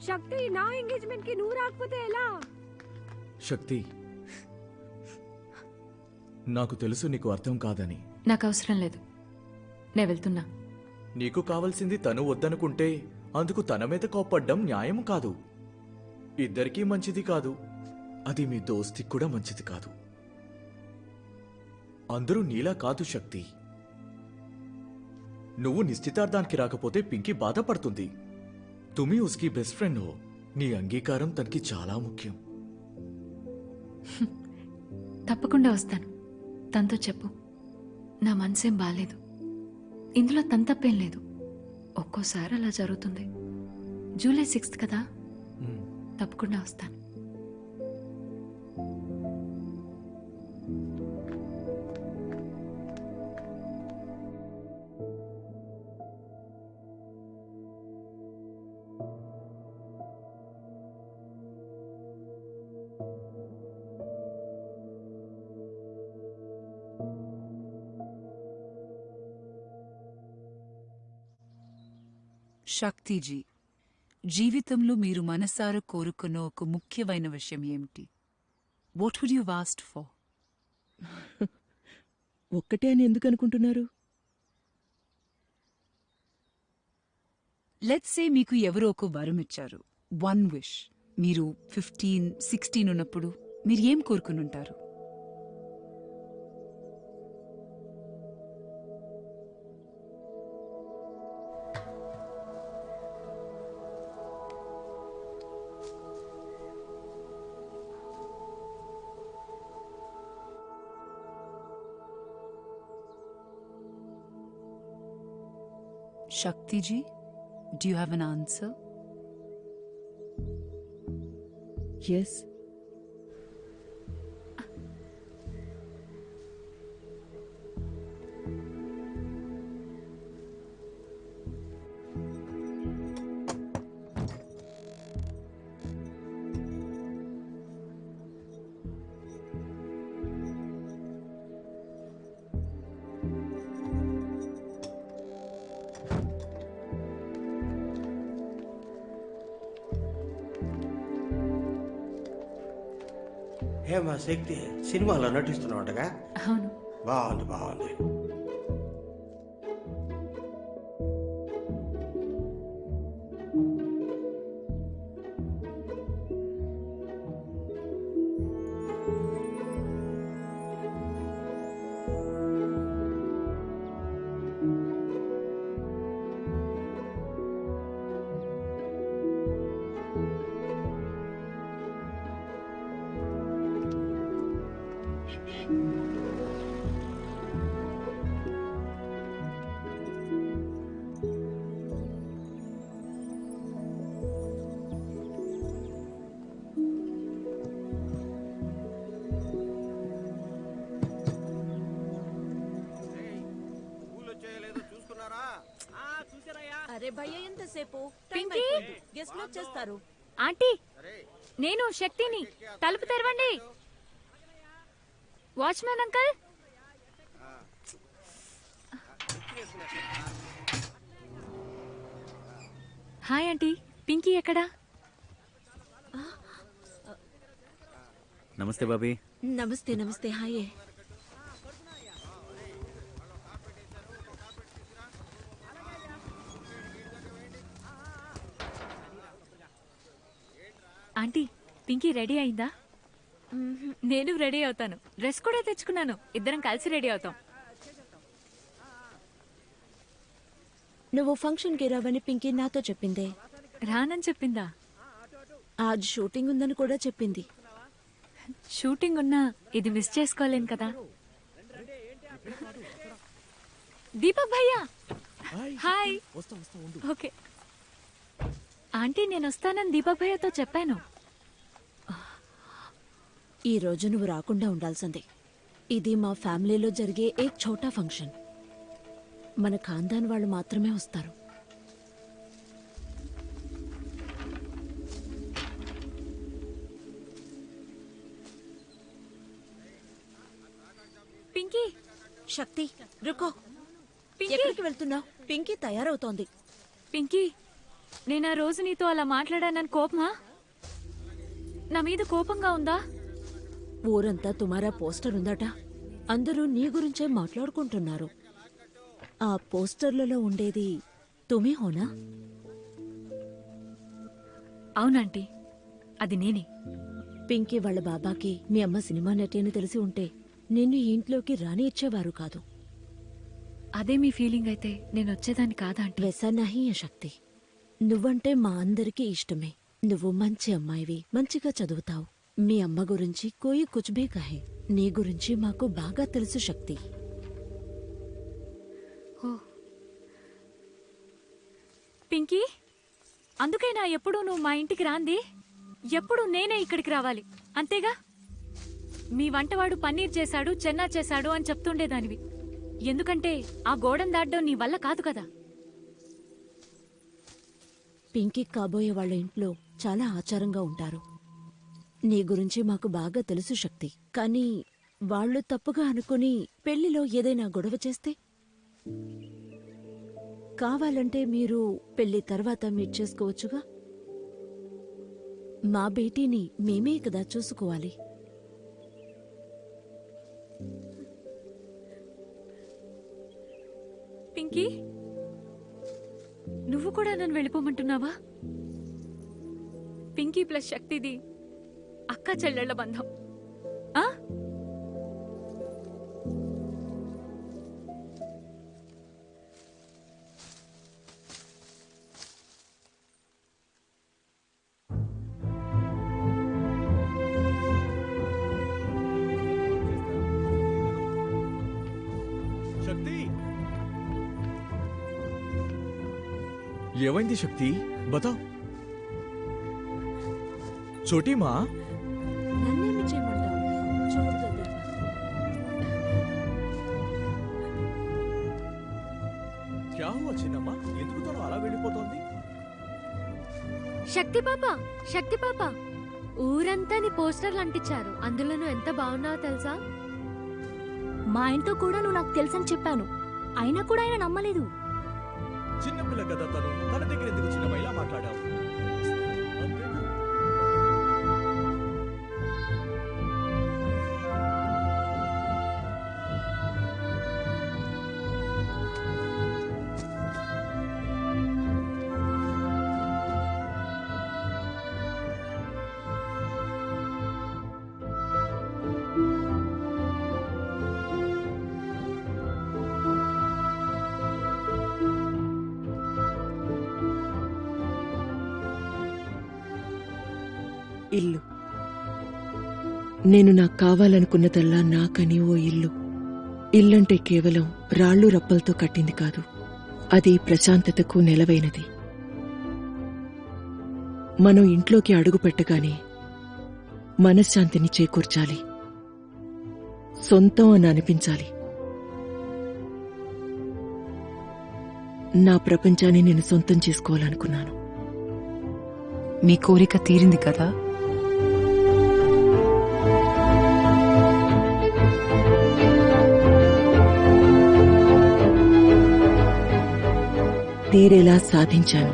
శక్తి, నా ఎంగేజ్మెంట్ కి నువ్వు రాకపోతే ఎలా? శక్తి, నాకు తెలుసు నీకు అర్థం కాదని. నాకు అవసరం లేదు, నేను వెళ్తున్నా. నీకు కావలసింది తను వద్దనుకుంటే అందుకు తన మీద కోప్పడ్డం న్యాయం కాదు. ఇద్దరికీ మంచిది కాదు, అది మీ దోస్తికి కూడా మంచిది కాదు. అందరూ నీలా కాదు శక్తి. నువ్వు నిశ్చితార్థానికి రాకపోతే పింకీ బాధపడుతుంది. తుమి ఉస్కి బెస్ట్ ఫ్రెండ్ హో. నీ అంగీకారం తనకి చాలా ముఖ్యం. తప్పకుండా వస్తాను. తనతో చెప్పు, నా మనసేం బాలేదు, ఇందులో తన తప్పేం లేదు. ఒక్కోసారి అలా జరుగుతుంది. జూలై 6th కదా, తప్పకుండా వస్తాను. శక్తిజీ, జీవితంలో మీరు మనసారా కోరుకున్న ఒక ముఖ్యమైన విషయం ఏమిటి? What would you asked for? ఒక్కటే అని ఎందుకు అనుకుంటున్నారు? లెట్స్ సే మీకు ఎవరో ఒక వరం ఇచ్చారు, 1 wish. మీరు 15, 16 ఉన్నప్పుడు మీరు ఏం కోరుకునుంటారు? Shaktiji, do you have an answer? Yes. ఏమా శక్తి, సినిమాలో నటిస్తున్నావుగా? అవును. బాగుంది బాగుంది. అరే భయ్య, ఎంతసేపు? పింకీ, గెస్ట్ వచ్చేస్తారు. ఆంటీ, నేను శక్తిని. తలుపు తెరవండి. Watchman uncle. Hi aunty, Pinky ఎక్కడా? నమస్తే బాబీ. నమస్తే. నమస్తే. హాయ్. ఆంటీ, పింకీ రెడీ అయిందా? నేను రెడీ అవుతాను. డ్రెస్ కూడా తెచ్చుకున్నాను. ఇద్దరం కలిసి రెడీ అవుతాం. నువ్వు ఫంక్షన్కి రావని పింకీ నాతో చెప్పిందే. రానని చెప్పిందా? ఆజ్ షూటింగ్ ఉందని కూడా చెప్పింది. షూటింగ్ ఉన్నా ఇది మిస్ చేసుకోలేను కదా. దీపక్ భయ్యా, హాయ్. ఓకే ఆంటీ, నేను వస్తానని దీపక్ భయ్యతో చెప్పాను. ఈ రోజు నువ్వు రాకుండా ఉండాల్సింది. ఇది మా ఫ్యామిలీలో జరిగే ఏక్ ఛోటా ఫంక్షన్. మన ఖాందాన్ వాళ్ళు మాత్రమే వస్తారు. పింకీ, శక్తి రుకో. పింకీ, ఎక్కడికి వెళ్తున్నావు? పింకీ తయారవుతోంది. పింకీ నేను ఆ రోజు నీతో అలా మాట్లాడానని కోపమా? నా మీద కోపంగా ఉందా? ఊరంతా తుమారా పోస్టర్ ఉందట. అందరూ నీ గురించే మాట్లాడుకుంటున్నారు. ఆ పోస్టర్లలో ఉండేది తుమే హోనా? అవునంటీ, అది నేనే. పింకీ వాళ్ళ బాబాకి మీ అమ్మ సినిమా నటి అని తెలిసి ఉంటే నిన్ను ఈ ఇంట్లోకి రాని ఇచ్చేవారు కాదు. అదే మీ ఫీలింగ్ అయితే నేను వచ్చేదాన్ని కాదా ఆంటీ? వెసా నహీ ఏ శక్తి. నువ్వంటే మా అందరికీ ఇష్టమే. నువ్వు మంచి అమ్మాయివి, మంచిగా చదువుతావు. మీ అమ్మ గురించి కోయి కుచ్ భీ కహే. నీ గురించి మాకు బాగా తెలుసు శక్తి. పింకీ, అందుకైనా ఎప్పుడు నువ్వు మా ఇంటికి రాంది? ఎప్పుడు నేనే ఇక్కడికి రావాలి అంతేగా? మీ వంటవాడు పన్నీర్ చేశాడు, చెన్నా చేశాడు అని చెప్తుండేదానివి. ఎందుకంటే ఆ గోడను దాటడం నీ వల్ల కాదు కదా. పింకీ కాబోయే వాళ్ళ ఇంట్లో చాలా ఆచారంగా ఉంటారు. నీ గురించి మాకు బాగా తెలుసు శక్తి. కానీ వాళ్ళు తప్పుగా అనుకుని పెళ్లిలో ఏదైనా గొడవ చేస్తే? కావాలంటే మీరు పెళ్లి తర్వాత మీట్ చేసుకోవచ్చుగా. మా బేటీని మేమే కదా చూసుకోవాలి. పింకీ, నువ్వు కూడా నన్ను వెళ్ళిపోమంటున్నావా? పింకీ ప్లస్ శక్తిది అక్క చెల్లెళ్ల బంధం. ఆ? శక్తి, ఏమైంది శక్తి? బతా. చోటీ మా, నన్నేమి చేయమంటావు? చూడు దేవా. క్యా హువా చిన్నమ్మా? ఎందుకు తను అలా వెళ్ళిపోతోంది? శక్తి పాప, శక్తి పాప, ఊరంతా నీ పోస్టర్లు అంటించారు. అందులో నువ్వు ఎంత బాగున్నావో తెలుసా? మా ఆయనతో కూడా నువ్వు నాకు తెలుసని చెప్పాను, అయినా కూడా ఆయన నమ్మలేదు. చిన్నపిల్ల కదా తను, తన దగ్గర ఎందుకు చిన్నమ్మ ఇలా మాట్లాడావు? అంతేనా? ఇల్లు. నేను నాకు కావాలనుకున్నదల్లా నాకని ఓ ఇల్లు. ఇల్లంటే కేవలం రాళ్ళు రప్పలతో కట్టింది కాదు, అది ప్రశాంతతకు నెలవైనది. మనం ఇంట్లోకి అడుగు పెట్టగానే మనశ్శాంతిని చేకూర్చాలి, సొంతం అని అనిపించాలి. నా ప్రపంచాన్ని నేను సొంతం చేసుకోవాలనుకున్నాను. మీ కోరిక తీరింది కదా? తీరేలా సాధించాను.